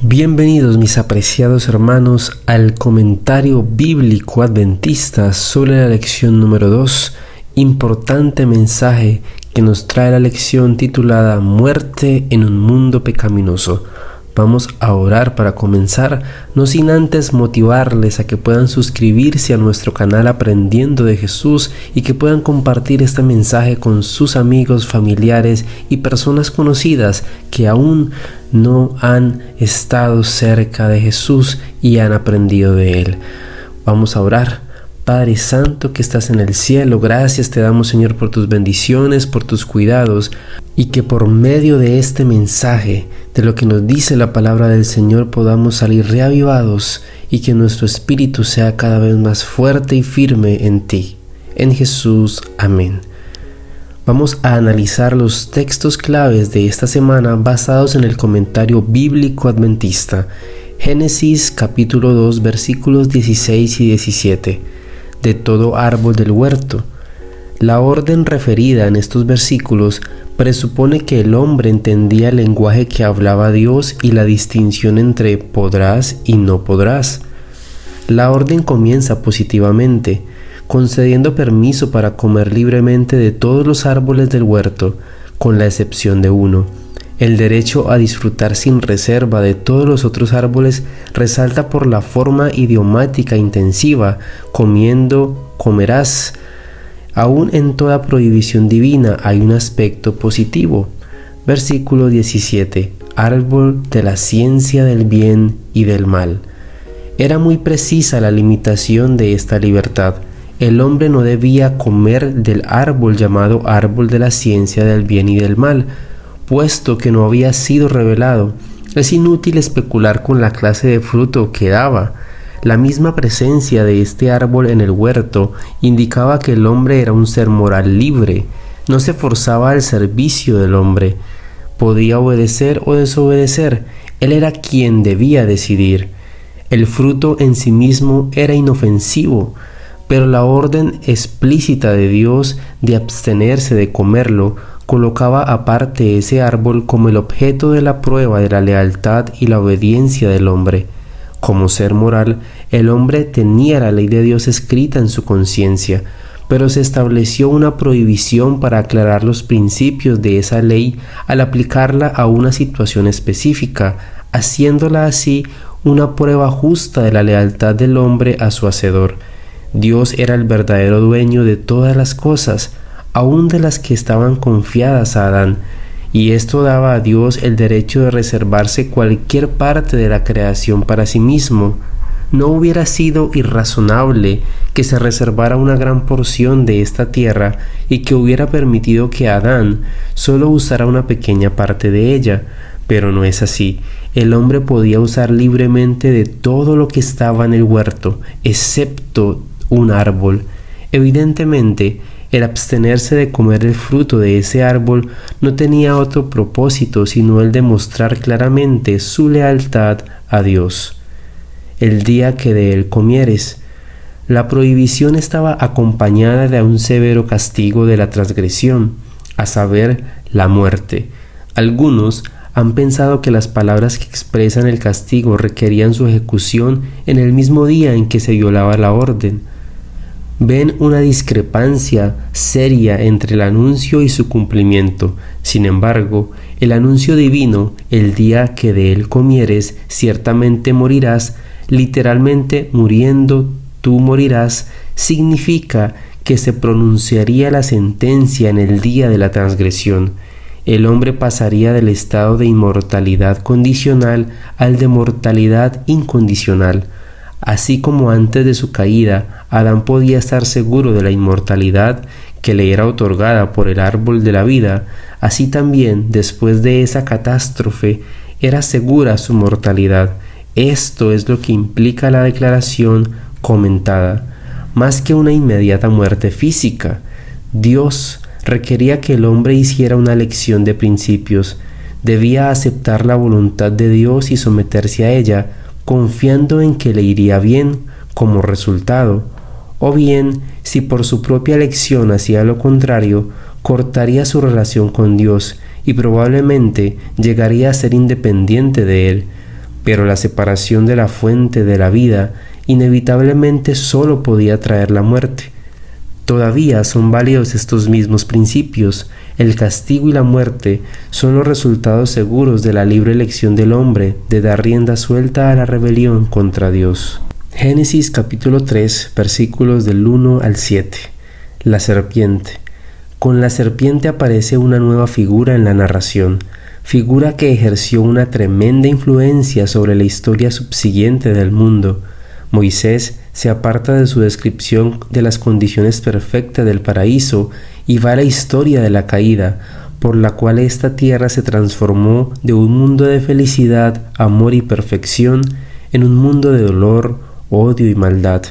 Bienvenidos mis apreciados hermanos al comentario bíblico adventista sobre la lección número 2, importante mensaje que nos trae la lección titulada Muerte en un mundo pecaminoso. Vamos a orar para comenzar, no sin antes motivarles a que puedan suscribirse a nuestro canal Aprendiendo de Jesús y que puedan compartir este mensaje con sus amigos, familiares y personas conocidas que aún no han estado cerca de Jesús y han aprendido de Él. Vamos a orar. Padre Santo que estás en el cielo, gracias te damos, Señor, por tus bendiciones, por tus cuidados, y que por medio de este mensaje, de lo que nos dice la palabra del Señor, podamos salir reavivados y que nuestro espíritu sea cada vez más fuerte y firme en ti. En Jesús, amén. Vamos a analizar los textos claves de esta semana basados en el comentario bíblico adventista. Génesis capítulo 2 versículos 16 y 17. De todo árbol del huerto. La orden referida en estos versículos presupone que el hombre entendía el lenguaje que hablaba Dios y la distinción entre podrás y no podrás. La orden comienza positivamente, concediendo permiso para comer libremente de todos los árboles del huerto, con la excepción de uno. El derecho a disfrutar sin reserva de todos los otros árboles resalta por la forma idiomática intensiva, comiendo, comerás. Aún en toda prohibición divina hay un aspecto positivo. Versículo 17. Árbol de la ciencia del bien y del mal. Era muy precisa la limitación de esta libertad. El hombre no debía comer del árbol llamado árbol de la ciencia del bien y del mal, puesto que no había sido revelado. Es inútil especular con la clase de fruto que daba. La misma presencia de este árbol en el huerto indicaba que el hombre era un ser moral libre. No se forzaba al servicio del hombre. Podía obedecer o desobedecer. Él era quien debía decidir. El fruto en sí mismo era inofensivo, pero la orden explícita de Dios de abstenerse de comerlo colocaba aparte ese árbol como el objeto de la prueba de la lealtad y la obediencia del hombre. Como ser moral, el hombre tenía la ley de Dios escrita en su conciencia, pero se estableció una prohibición para aclarar los principios de esa ley al aplicarla a una situación específica, haciéndola así una prueba justa de la lealtad del hombre a su Hacedor. Dios era el verdadero dueño de todas las cosas, aún de las que estaban confiadas a Adán, y esto daba a Dios el derecho de reservarse cualquier parte de la creación para sí mismo. No hubiera sido irrazonable que se reservara una gran porción de esta tierra y que hubiera permitido que Adán solo usara una pequeña parte de ella, pero no es así. El hombre podía usar libremente de todo lo que estaba en el huerto, excepto un árbol. Evidentemente, el abstenerse de comer el fruto de ese árbol no tenía otro propósito sino el de mostrar claramente su lealtad a Dios. El día que de él comieres. La prohibición estaba acompañada de un severo castigo de la transgresión, a saber, la muerte. Algunos han pensado que las palabras que expresan el castigo requerían su ejecución en el mismo día en que se violaba la orden. Ven una discrepancia seria entre el anuncio y su cumplimiento. Sin embargo, el anuncio divino, el día que de él comieres, ciertamente morirás, literalmente muriendo tú morirás, significa que se pronunciaría la sentencia en el día de la transgresión. El hombre pasaría del estado de inmortalidad condicional al de mortalidad incondicional. Así como antes de su caída, Adán podía estar seguro de la inmortalidad que le era otorgada por el árbol de la vida, así también, después de esa catástrofe, era segura su mortalidad. Esto es lo que implica la declaración comentada. Más que una inmediata muerte física, Dios requería que el hombre hiciera una elección de principios. Debía aceptar la voluntad de Dios y someterse a ella, confiando en que le iría bien como resultado, o bien, si por su propia elección hacía lo contrario, cortaría su relación con Dios y probablemente llegaría a ser independiente de Él. pero la separación de la fuente de la vida inevitablemente solo podía traer la muerte. Todavía son válidos estos mismos principios. El castigo y la muerte son los resultados seguros de la libre elección del hombre de dar rienda suelta a la rebelión contra Dios. Génesis capítulo 3, versículos del 1 al 7. La serpiente. Con la serpiente aparece una nueva figura en la narración, figura que ejerció una tremenda influencia sobre la historia subsiguiente del mundo. Moisés se aparta de su descripción de las condiciones perfectas del paraíso y va a la historia de la caída, por la cual esta tierra se transformó de un mundo de felicidad, amor y perfección en un mundo de dolor, odio y maldad.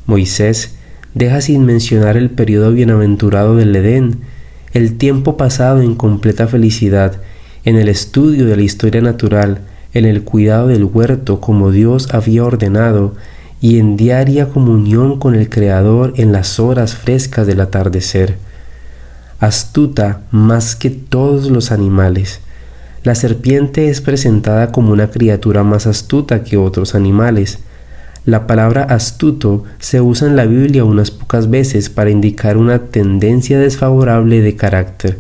Moisés deja sin mencionar el periodo bienaventurado del Edén, el tiempo pasado en completa felicidad, en el estudio de la historia natural, en el cuidado del huerto como Dios había ordenado, y en diaria comunión con el Creador en las horas frescas del atardecer. Astuta más que todos los animales, la serpiente es presentada como una criatura más astuta que otros animales. La palabra astuto se usa en la Biblia unas pocas veces para indicar una tendencia desfavorable de carácter,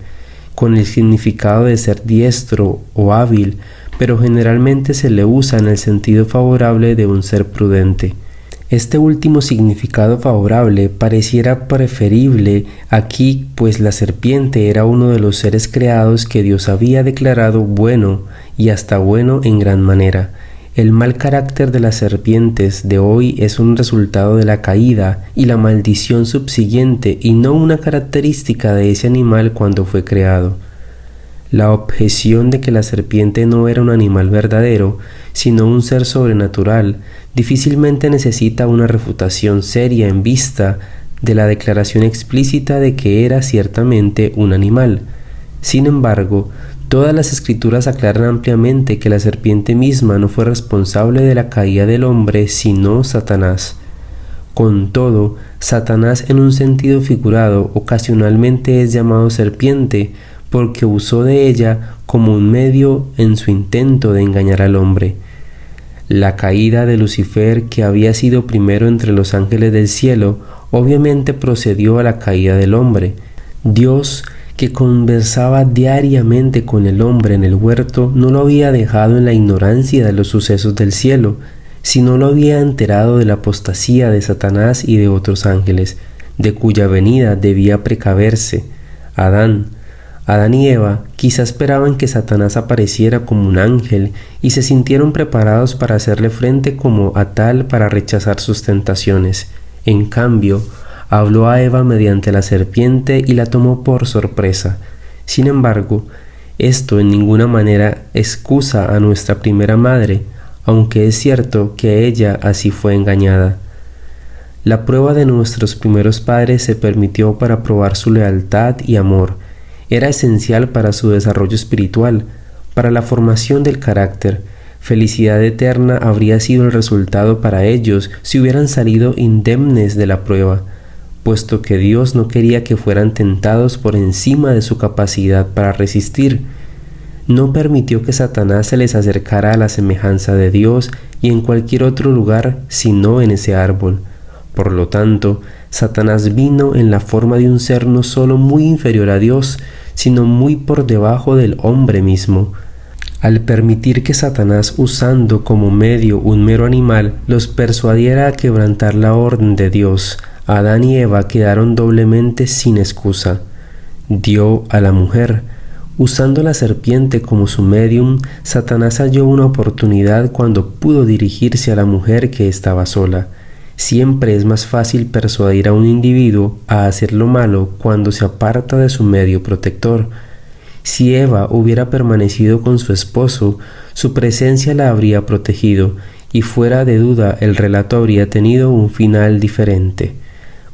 con el significado de ser diestro o hábil, pero generalmente se le usa en el sentido favorable de un ser prudente. Este último significado favorable pareciera preferible aquí, pues la serpiente era uno de los seres creados que Dios había declarado bueno y hasta bueno en gran manera. El mal carácter de las serpientes de hoy es un resultado de la caída y la maldición subsiguiente y no una característica de ese animal cuando fue creado. La objeción de que la serpiente no era un animal verdadero, sino un ser sobrenatural, difícilmente necesita una refutación seria en vista de la declaración explícita de que era ciertamente un animal. Sin embargo, todas las escrituras aclaran ampliamente que la serpiente misma no fue responsable de la caída del hombre, sino Satanás. Con todo, Satanás en un sentido figurado ocasionalmente es llamado serpiente, porque usó de ella como un medio en su intento de engañar al hombre. La caída de Lucifer, que había sido primero entre los ángeles del cielo, obviamente procedió a la caída del hombre. Dios, que conversaba diariamente con el hombre en el huerto, no lo había dejado en la ignorancia de los sucesos del cielo, sino lo había enterado de la apostasía de Satanás y de otros ángeles, de cuya venida debía precaverse. Adán y Eva quizá esperaban que Satanás apareciera como un ángel y se sintieron preparados para hacerle frente como a tal para rechazar sus tentaciones. En cambio, habló a Eva mediante la serpiente y la tomó por sorpresa. Sin embargo, esto en ninguna manera excusa a nuestra primera madre, aunque es cierto que ella así fue engañada. La prueba de nuestros primeros padres se permitió para probar su lealtad y amor. Era esencial para su desarrollo espiritual, para la formación del carácter. Felicidad eterna habría sido el resultado para ellos si hubieran salido indemnes de la prueba, puesto que Dios no quería que fueran tentados por encima de su capacidad para resistir. No permitió que Satanás se les acercara a la semejanza de Dios y en cualquier otro lugar sino en ese árbol. Por lo tanto, Satanás vino en la forma de un ser no solo muy inferior a Dios, sino muy por debajo del hombre mismo. Al permitir que Satanás, usando como medio un mero animal, los persuadiera a quebrantar la orden de Dios, Adán y Eva quedaron doblemente sin excusa. Dio a la mujer. Usando la serpiente como su medium, Satanás halló una oportunidad cuando pudo dirigirse a la mujer que estaba sola. Siempre es más fácil persuadir a un individuo a hacer lo malo cuando se aparta de su medio protector. Si Eva hubiera permanecido con su esposo, su presencia la habría protegido, y fuera de duda el relato habría tenido un final diferente.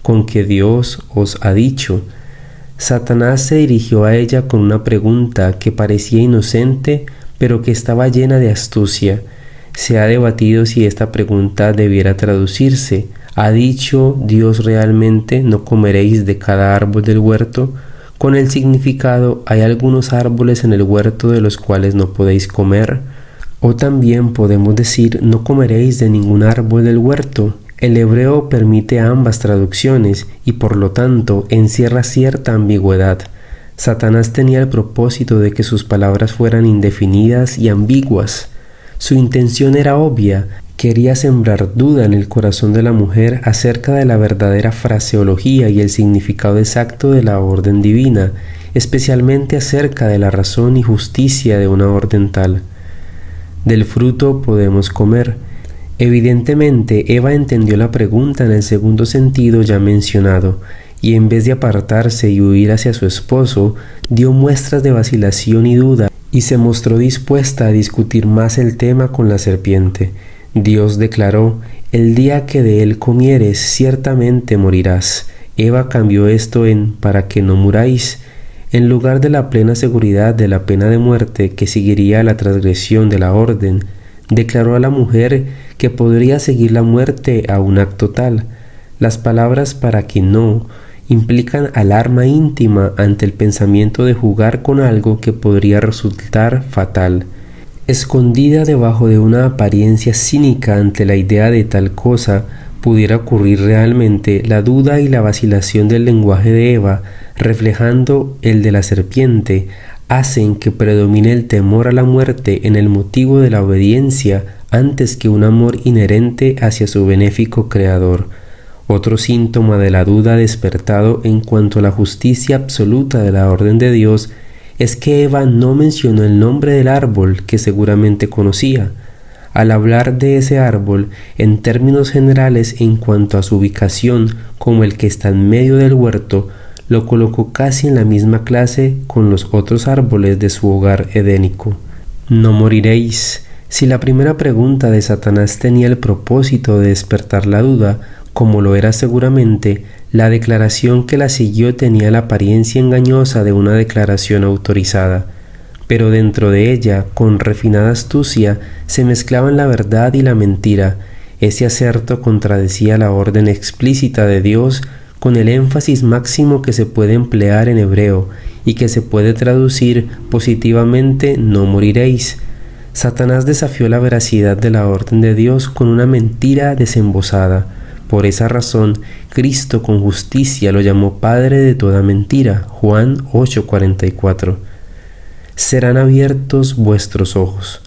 Con que Dios os ha dicho. Satanás se dirigió a ella con una pregunta que parecía inocente, pero que estaba llena de astucia. Se ha debatido si esta pregunta debiera traducirse: ¿ha dicho Dios realmente no comeréis de cada árbol del huerto? Con el significado: ¿hay algunos árboles en el huerto de los cuales no podéis comer? O también podemos decir, no comeréis de ningún árbol del huerto. El hebreo permite ambas traducciones y por lo tanto encierra cierta ambigüedad. Satanás tenía el propósito de que sus palabras fueran indefinidas y ambiguas. Su intención era obvia, quería sembrar duda en el corazón de la mujer acerca de la verdadera fraseología y el significado exacto de la orden divina, especialmente acerca de la razón y justicia de una orden tal. Del fruto podemos comer. Evidentemente, Eva entendió la pregunta en el segundo sentido ya mencionado, y en vez de apartarse y huir hacia su esposo, dio muestras de vacilación y duda, y se mostró dispuesta a discutir más el tema con la serpiente. Dios declaró, «El día que de él comieres, ciertamente morirás». Eva cambió esto en «para que no muráis». En lugar de la plena seguridad de la pena de muerte que seguiría a la transgresión de la orden, declaró a la mujer que podría seguir la muerte a un acto tal. Las palabras «para que no» implican alarma íntima ante el pensamiento de jugar con algo que podría resultar fatal. Escondida debajo de una apariencia cínica ante la idea de tal cosa pudiera ocurrir realmente, la duda y la vacilación del lenguaje de Eva, reflejando el de la serpiente, hacen que predomine el temor a la muerte en el motivo de la obediencia antes que un amor inherente hacia su benéfico Creador. Otro síntoma de la duda despertado en cuanto a la justicia absoluta de la orden de Dios es que Eva no mencionó el nombre del árbol que seguramente conocía. Al hablar de ese árbol en términos generales en cuanto a su ubicación como el que está en medio del huerto, lo colocó casi en la misma clase con los otros árboles de su hogar edénico. No moriréis. Si la primera pregunta de Satanás tenía el propósito de despertar la duda, como lo era seguramente, la declaración que la siguió tenía la apariencia engañosa de una declaración autorizada. Pero dentro de ella, con refinada astucia, se mezclaban la verdad y la mentira. Ese acerto contradecía la orden explícita de Dios con el énfasis máximo que se puede emplear en hebreo y que se puede traducir positivamente «no moriréis». Satanás desafió la veracidad de la orden de Dios con una mentira desembosada. Por esa razón, Cristo con justicia lo llamó Padre de toda mentira. Juan 8:44. Serán abiertos vuestros ojos.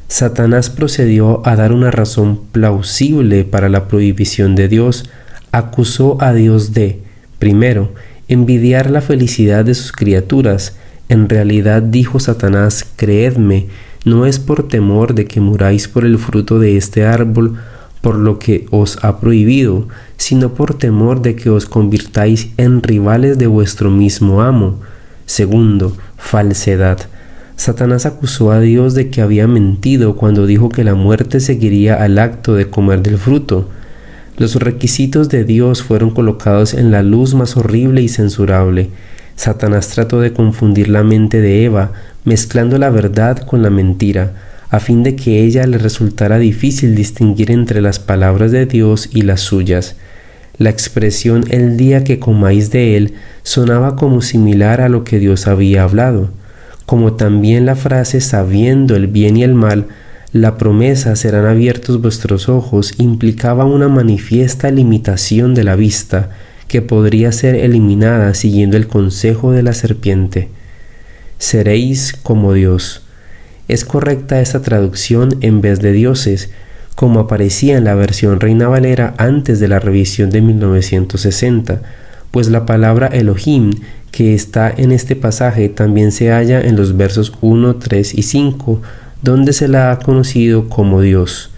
Satanás procedió a dar una razón plausible para la prohibición de Dios. Acusó a Dios de, primero, envidiar la felicidad de sus criaturas. En realidad dijo Satanás, creedme, no es por temor de que muráis por el fruto de este árbol, por lo que os ha prohibido, sino por temor de que os convirtáis en rivales de vuestro mismo amo. Segundo, falsedad. Satanás acusó a Dios de que había mentido cuando dijo que la muerte seguiría al acto de comer del fruto. Los requisitos de Dios fueron colocados en la luz más horrible y censurable. Satanás trató de confundir la mente de Eva, mezclando la verdad con la mentira, a fin de que a ella le resultara difícil distinguir entre las palabras de Dios y las suyas. La expresión «el día que comáis de él» sonaba como similar a lo que Dios había hablado, como también la frase «sabiendo el bien y el mal», la promesa «serán abiertos vuestros ojos» implicaba una manifiesta limitación de la vista, que podría ser eliminada siguiendo el consejo de la serpiente. Seréis como Dios. Es correcta esta traducción en vez de dioses, como aparecía en la versión Reina Valera antes de la revisión de 1960, pues la palabra Elohim que está en este pasaje también se halla en los versos 1, 3 y 5, donde se la ha conocido como Dios.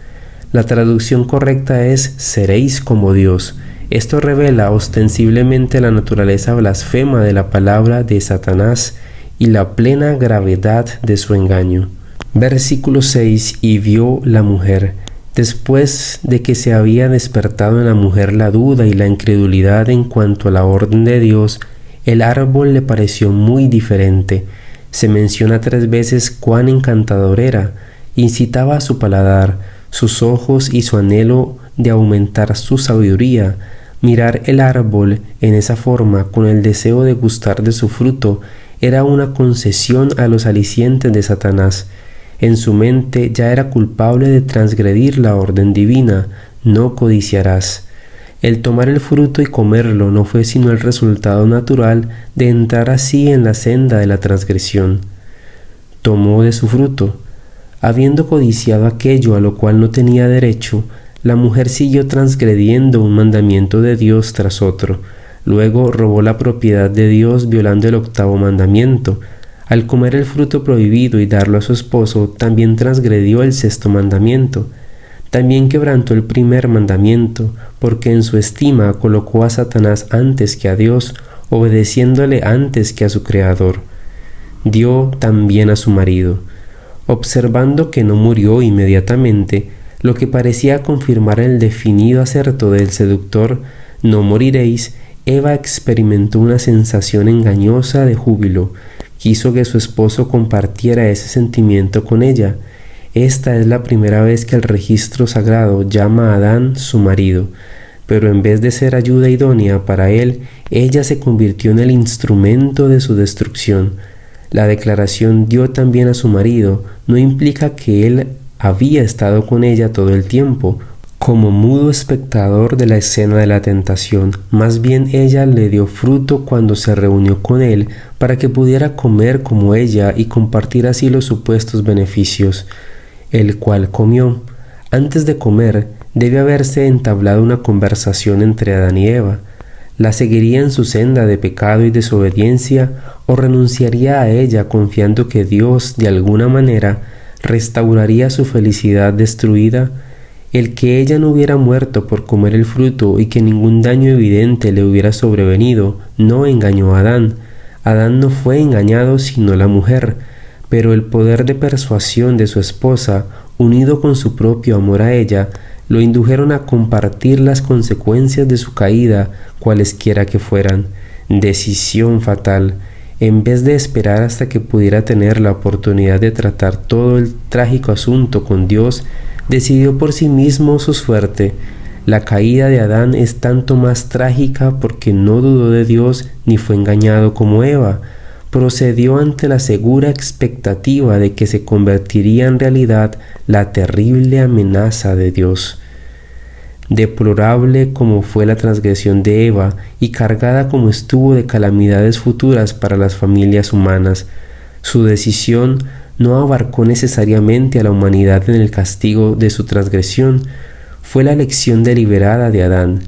La traducción correcta es seréis como Dios. Esto revela ostensiblemente la naturaleza blasfema de la palabra de Satanás y la plena gravedad de su engaño. Versículo 6. Y vio la mujer, después de que se había despertado en la mujer la duda y la incredulidad en cuanto a la orden de Dios, el árbol le pareció muy diferente. Se menciona 3 veces cuán encantador era, incitaba a su paladar, sus ojos y su anhelo de aumentar su sabiduría. Mirar el árbol en esa forma, con el deseo de gustar de su fruto, era una concesión a los alicientes de Satanás. En su mente ya era culpable de transgredir la orden divina: no codiciarás. El tomar el fruto y comerlo no fue sino el resultado natural de entrar así en la senda de la transgresión. Tomó de su fruto. Habiendo codiciado aquello a lo cual no tenía derecho, la mujer siguió transgrediendo un mandamiento de Dios tras otro. Luego robó la propiedad de Dios violando el 8º mandamiento. Al comer el fruto prohibido y darlo a su esposo, también transgredió el 6º mandamiento. También quebrantó el 1er mandamiento, porque en su estima colocó a Satanás antes que a Dios, obedeciéndole antes que a su Creador. Dio también a su marido. Observando que no murió inmediatamente, lo que parecía confirmar el definido acerto del seductor: no moriréis, Eva experimentó una sensación engañosa de júbilo. Quiso que su esposo compartiera ese sentimiento con ella. Esta es la primera vez que el registro sagrado llama a Adán su marido, pero en vez de ser ayuda idónea para él, ella se convirtió en el instrumento de su destrucción. La declaración «dio también a su marido» no implica que él había estado con ella todo el tiempo, como mudo espectador de la escena de la tentación. Más bien ella le dio fruto cuando se reunió con él para que pudiera comer como ella y compartir así los supuestos beneficios, el cual comió. Antes de comer, debe haberse entablado una conversación entre Adán y Eva. ¿La seguiría en su senda de pecado y desobediencia o renunciaría a ella confiando que Dios, de alguna manera, restauraría su felicidad destruida? El que ella no hubiera muerto por comer el fruto y que ningún daño evidente le hubiera sobrevenido no engañó a Adán. Adán no fue engañado sino la mujer, pero el poder de persuasión de su esposa, unido con su propio amor a ella, lo indujeron a compartir las consecuencias de su caída, cualesquiera que fueran. Decisión fatal. En vez de esperar hasta que pudiera tener la oportunidad de tratar todo el trágico asunto con Dios, decidió por sí mismo su suerte. La caída de Adán es tanto más trágica porque no dudó de Dios ni fue engañado como Eva. Procedió ante la segura expectativa de que se convertiría en realidad la terrible amenaza de Dios. Deplorable como fue la transgresión de Eva y cargada como estuvo de calamidades futuras para las familias humanas, su decisión no abarcó necesariamente a la humanidad en el castigo de su transgresión. Fue la elección deliberada de Adán,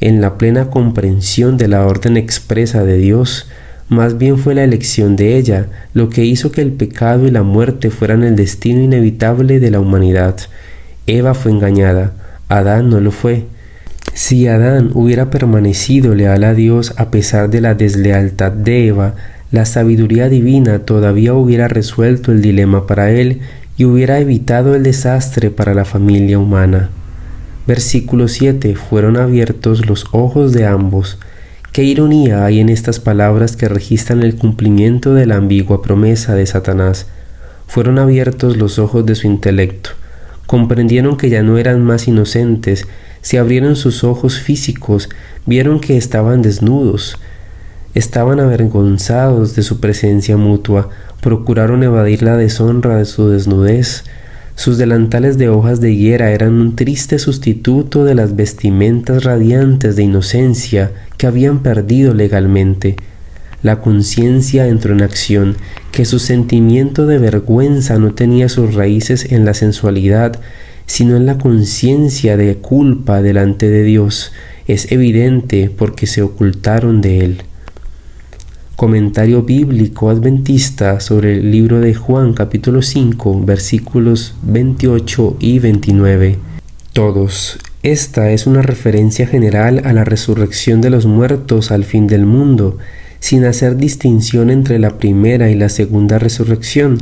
en la plena comprensión de la orden expresa de Dios. Más bien fue la elección de ella lo que hizo que el pecado y la muerte fueran el destino inevitable de la humanidad. Eva fue engañada, Adán no lo fue. Si Adán hubiera permanecido leal a Dios a pesar de la deslealtad de Eva, la sabiduría divina todavía hubiera resuelto el dilema para él y hubiera evitado el desastre para la familia humana. Versículo 7. Fueron abiertos los ojos de ambos. Qué ironía hay en estas palabras que registran el cumplimiento de la ambigua promesa de Satanás. Fueron abiertos los ojos de su intelecto. Comprendieron que ya no eran más inocentes, se abrieron sus ojos físicos, vieron que estaban desnudos, estaban avergonzados de su presencia mutua, procuraron evadir la deshonra de su desnudez. Sus delantales de hojas de higuera eran un triste sustituto de las vestimentas radiantes de inocencia que habían perdido legalmente. La conciencia entró en acción, que su sentimiento de vergüenza no tenía sus raíces en la sensualidad, sino en la conciencia de culpa delante de Dios. Es evidente porque se ocultaron de él. Comentario bíblico adventista sobre el libro de Juan capítulo 5 versículos 28 y 29. Todos. Esta es una referencia general a la resurrección de los muertos al fin del mundo, sin hacer distinción entre la primera y la segunda resurrección.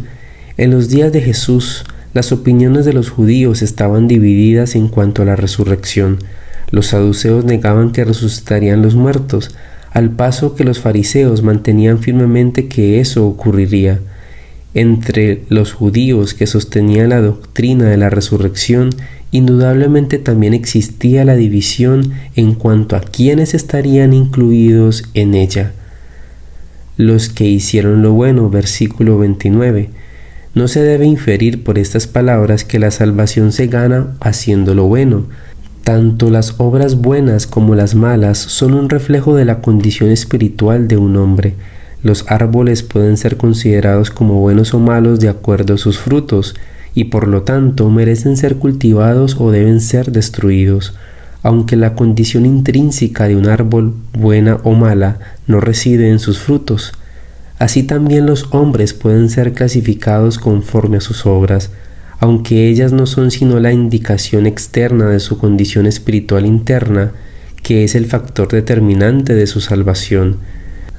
En los días de Jesús, las opiniones de los judíos estaban divididas en cuanto a la resurrección. Los saduceos negaban que resucitarían los muertos, al paso que los fariseos mantenían firmemente que eso ocurriría. Entre los judíos que sostenían la doctrina de la resurrección, indudablemente también existía la división en cuanto a quiénes estarían incluidos en ella. Los que hicieron lo bueno, versículo 29. No se debe inferir por estas palabras que la salvación se gana haciendo lo bueno. Tanto las obras buenas como las malas son un reflejo de la condición espiritual de un hombre. Los árboles pueden ser considerados como buenos o malos de acuerdo a sus frutos, y por lo tanto merecen ser cultivados o deben ser destruidos, aunque la condición intrínseca de un árbol, buena o mala, no reside en sus frutos. Así también los hombres pueden ser clasificados conforme a sus obras, aunque ellas no son sino la indicación externa de su condición espiritual interna, que es el factor determinante de su salvación.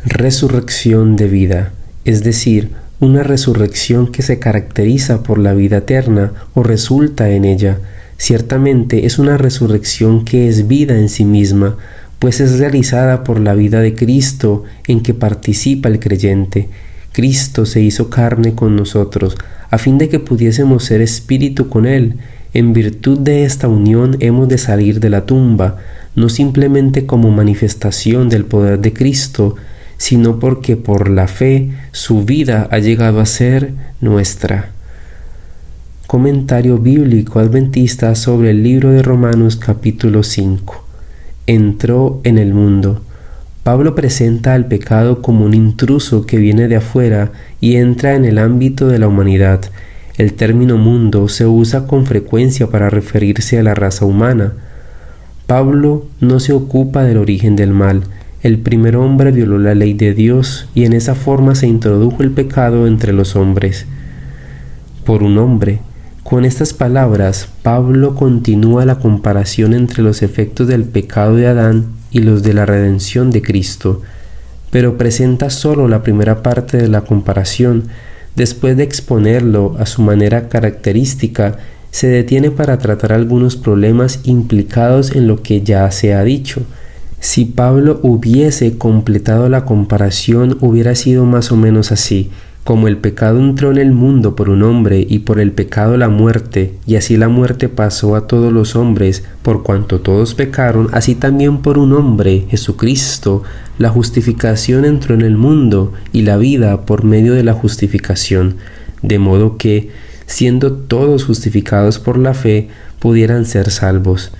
Resurrección de vida, es decir, una resurrección que se caracteriza por la vida eterna o resulta en ella. Ciertamente es una resurrección que es vida en sí misma, pues es realizada por la vida de Cristo en que participa el creyente. Cristo se hizo carne con nosotros, a fin de que pudiésemos ser espíritu con Él. En virtud de esta unión hemos de salir de la tumba, no simplemente como manifestación del poder de Cristo, sino porque por la fe su vida ha llegado a ser nuestra. Comentario bíblico adventista sobre el libro de Romanos capítulo 5. Entró en el mundo. Pablo presenta al pecado como un intruso que viene de afuera y entra en el ámbito de la humanidad. El término mundo se usa con frecuencia para referirse a la raza humana. Pablo no se ocupa del origen del mal. El primer hombre violó la ley de Dios y en esa forma se introdujo el pecado entre los hombres. Por un hombre. Con estas palabras, Pablo continúa la comparación entre los efectos del pecado de Adán y los de la redención de Cristo, pero presenta solo la primera parte de la comparación. Después de exponerlo a su manera característica, se detiene para tratar algunos problemas implicados en lo que ya se ha dicho. Si Pablo hubiese completado la comparación, hubiera sido más o menos así: como el pecado entró en el mundo por un hombre y por el pecado la muerte, y así la muerte pasó a todos los hombres, por cuanto todos pecaron, así también por un hombre, Jesucristo, la justificación entró en el mundo y la vida por medio de la justificación, de modo que, siendo todos justificados por la fe, pudieran ser salvos.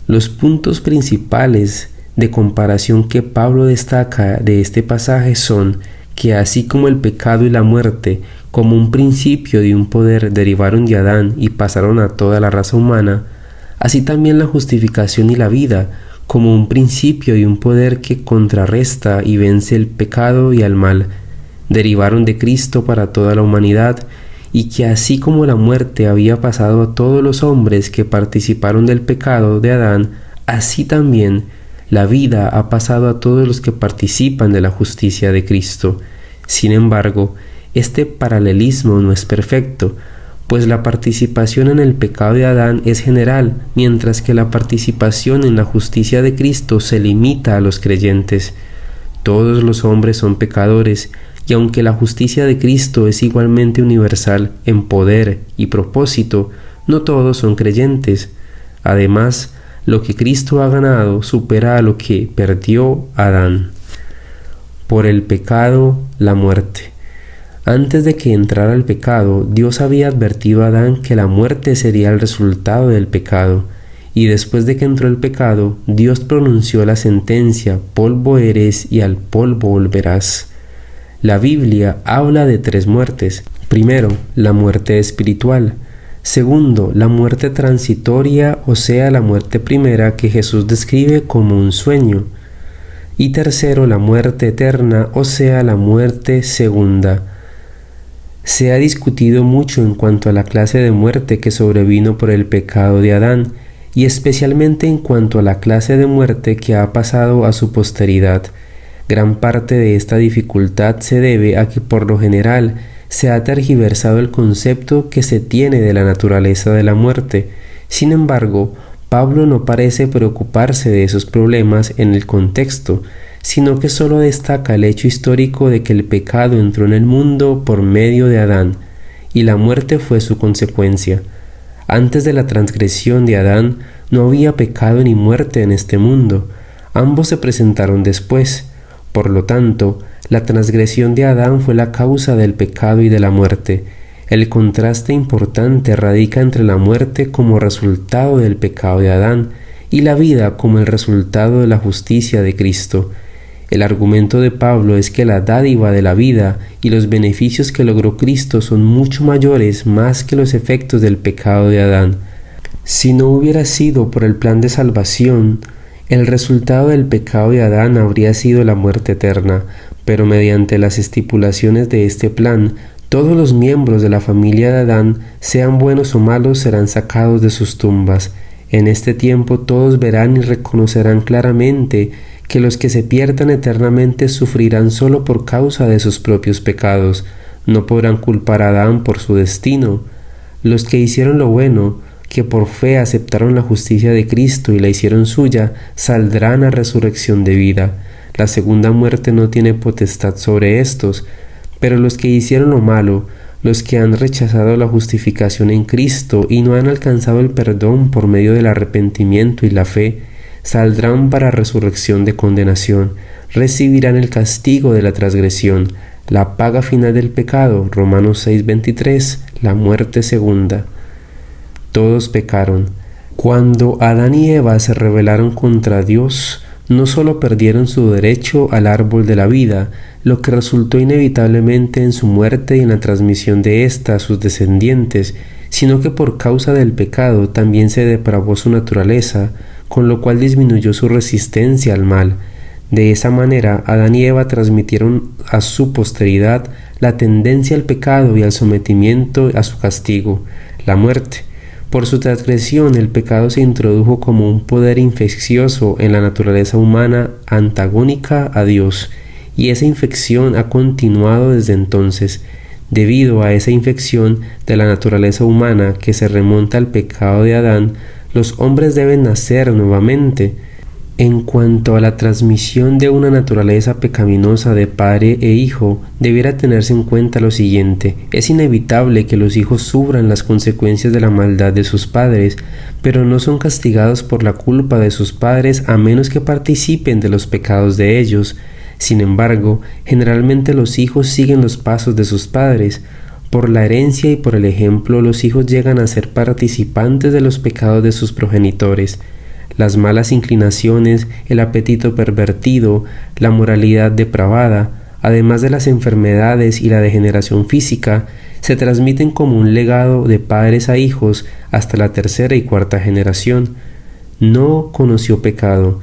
Los puntos principales de comparación que Pablo destaca de este pasaje son que así como el pecado y la muerte, como un principio de un poder, derivaron de Adán y pasaron a toda la raza humana, así también la justificación y la vida, como un principio y un poder que contrarresta y vence el pecado y al mal, derivaron de Cristo para toda la humanidad, y que así como la muerte había pasado a todos los hombres que participaron del pecado de Adán, así también la vida ha pasado a todos los que participan de la justicia de Cristo. Sin embargo, este paralelismo no es perfecto, pues la participación en el pecado de Adán es general, mientras que la participación en la justicia de Cristo se limita a los creyentes. Todos los hombres son pecadores, y aunque la justicia de Cristo es igualmente universal en poder y propósito, no todos son creyentes. Además, lo que Cristo ha ganado supera a lo que perdió Adán. Por el pecado, la muerte. Antes de que entrara el pecado, Dios había advertido a Adán que la muerte sería el resultado del pecado, y después de que entró el pecado, Dios pronunció la sentencia: polvo eres y al polvo volverás. La Biblia habla de 3 muertes. Primero, la muerte espiritual. Segundo, la muerte transitoria, o sea, la muerte primera que Jesús describe como un sueño. Y tercero, la muerte eterna, o sea, la muerte segunda. Se ha discutido mucho en cuanto a la clase de muerte que sobrevino por el pecado de Adán, y especialmente en cuanto a la clase de muerte que ha pasado a su posteridad. Gran parte de esta dificultad se debe a que por lo general se ha tergiversado el concepto que se tiene de la naturaleza de la muerte. Sin embargo, Pablo no parece preocuparse de esos problemas en el contexto, sino que solo destaca el hecho histórico de que el pecado entró en el mundo por medio de Adán, y la muerte fue su consecuencia. Antes de la transgresión de Adán, no había pecado ni muerte en este mundo. Ambos se presentaron después. Por lo tanto, la transgresión de Adán fue la causa del pecado y de la muerte. El contraste importante radica entre la muerte como resultado del pecado de Adán y la vida como el resultado de la justicia de Cristo. El argumento de Pablo es que la dádiva de la vida y los beneficios que logró Cristo son mucho mayores más que los efectos del pecado de Adán. Si no hubiera sido por el plan de salvación, el resultado del pecado de Adán habría sido la muerte eterna, pero mediante las estipulaciones de este plan, todos los miembros de la familia de Adán, sean buenos o malos, serán sacados de sus tumbas. En este tiempo todos verán y reconocerán claramente que los que se pierdan eternamente sufrirán solo por causa de sus propios pecados. No podrán culpar a Adán por su destino. Los que hicieron lo bueno, que por fe aceptaron la justicia de Cristo y la hicieron suya, saldrán a resurrección de vida. La segunda muerte no tiene potestad sobre estos, pero los que hicieron lo malo, los que han rechazado la justificación en Cristo y no han alcanzado el perdón por medio del arrepentimiento y la fe, saldrán para resurrección de condenación, recibirán el castigo de la transgresión, la paga final del pecado, Romanos 6:23, la muerte segunda. Todos pecaron. Cuando Adán y Eva se rebelaron contra Dios, no solo perdieron su derecho al árbol de la vida, lo que resultó inevitablemente en su muerte y en la transmisión de ésta a sus descendientes, sino que por causa del pecado también se depravó su naturaleza, con lo cual disminuyó su resistencia al mal. De esa manera, Adán y Eva transmitieron a su posteridad la tendencia al pecado y al sometimiento a su castigo, la muerte. Por su transgresión, el pecado se introdujo como un poder infeccioso en la naturaleza humana antagónica a Dios, y esa infección ha continuado desde entonces. Debido a esa infección de la naturaleza humana que se remonta al pecado de Adán, los hombres deben nacer nuevamente. En cuanto a la transmisión de una naturaleza pecaminosa de padre e hijo, debiera tenerse en cuenta lo siguiente: es inevitable que los hijos sufran las consecuencias de la maldad de sus padres, pero no son castigados por la culpa de sus padres a menos que participen de los pecados de ellos. Sin embargo, generalmente los hijos siguen los pasos de sus padres. Por la herencia y por el ejemplo, los hijos llegan a ser participantes de los pecados de sus progenitores. Las malas inclinaciones, el apetito pervertido, la moralidad depravada, además de las enfermedades y la degeneración física, se transmiten como un legado de padres a hijos hasta la tercera y cuarta generación. No conoció pecado.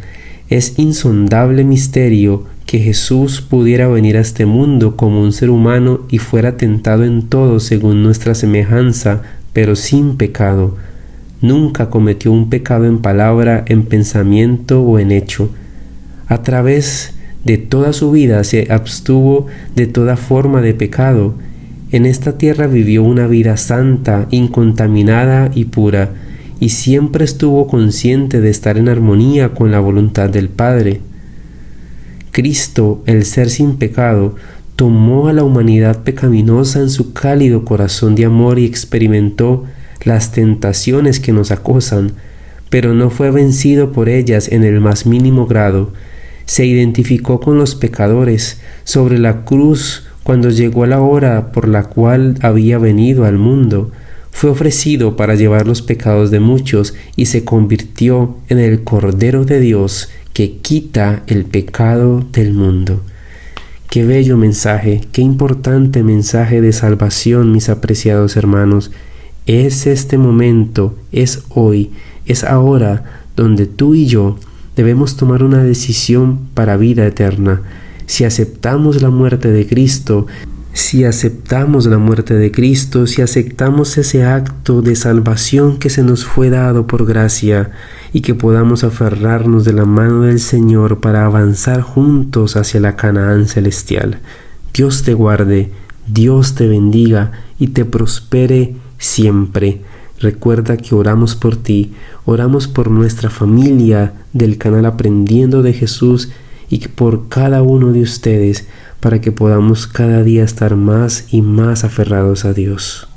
Es insondable misterio que Jesús pudiera venir a este mundo como un ser humano y fuera tentado en todo según nuestra semejanza, pero sin pecado. Nunca cometió un pecado en palabra, en pensamiento o en hecho. A través de toda su vida se abstuvo de toda forma de pecado. En esta tierra vivió una vida santa, incontaminada y pura, y siempre estuvo consciente de estar en armonía con la voluntad del Padre. Cristo, el ser sin pecado, tomó a la humanidad pecaminosa en su cálido corazón de amor y experimentó las tentaciones que nos acosan, pero no fue vencido por ellas en el más mínimo grado. Se identificó con los pecadores sobre la cruz cuando llegó la hora por la cual había venido al mundo. Fue ofrecido para llevar los pecados de muchos y se convirtió en el Cordero de Dios que quita el pecado del mundo. Qué bello mensaje, qué importante mensaje de salvación, mis apreciados hermanos. Es este momento, es hoy, es ahora donde tú y yo debemos tomar una decisión para vida eterna. Si aceptamos la muerte de Cristo, si aceptamos ese acto de salvación que se nos fue dado por gracia, y que podamos aferrarnos de la mano del Señor para avanzar juntos hacia la Canaán celestial. Dios te guarde, Dios te bendiga y te prospere siempre. Recuerda que oramos por ti, oramos por nuestra familia del canal Aprendiendo de Jesús y por cada uno de ustedes para que podamos cada día estar más y más aferrados a Dios.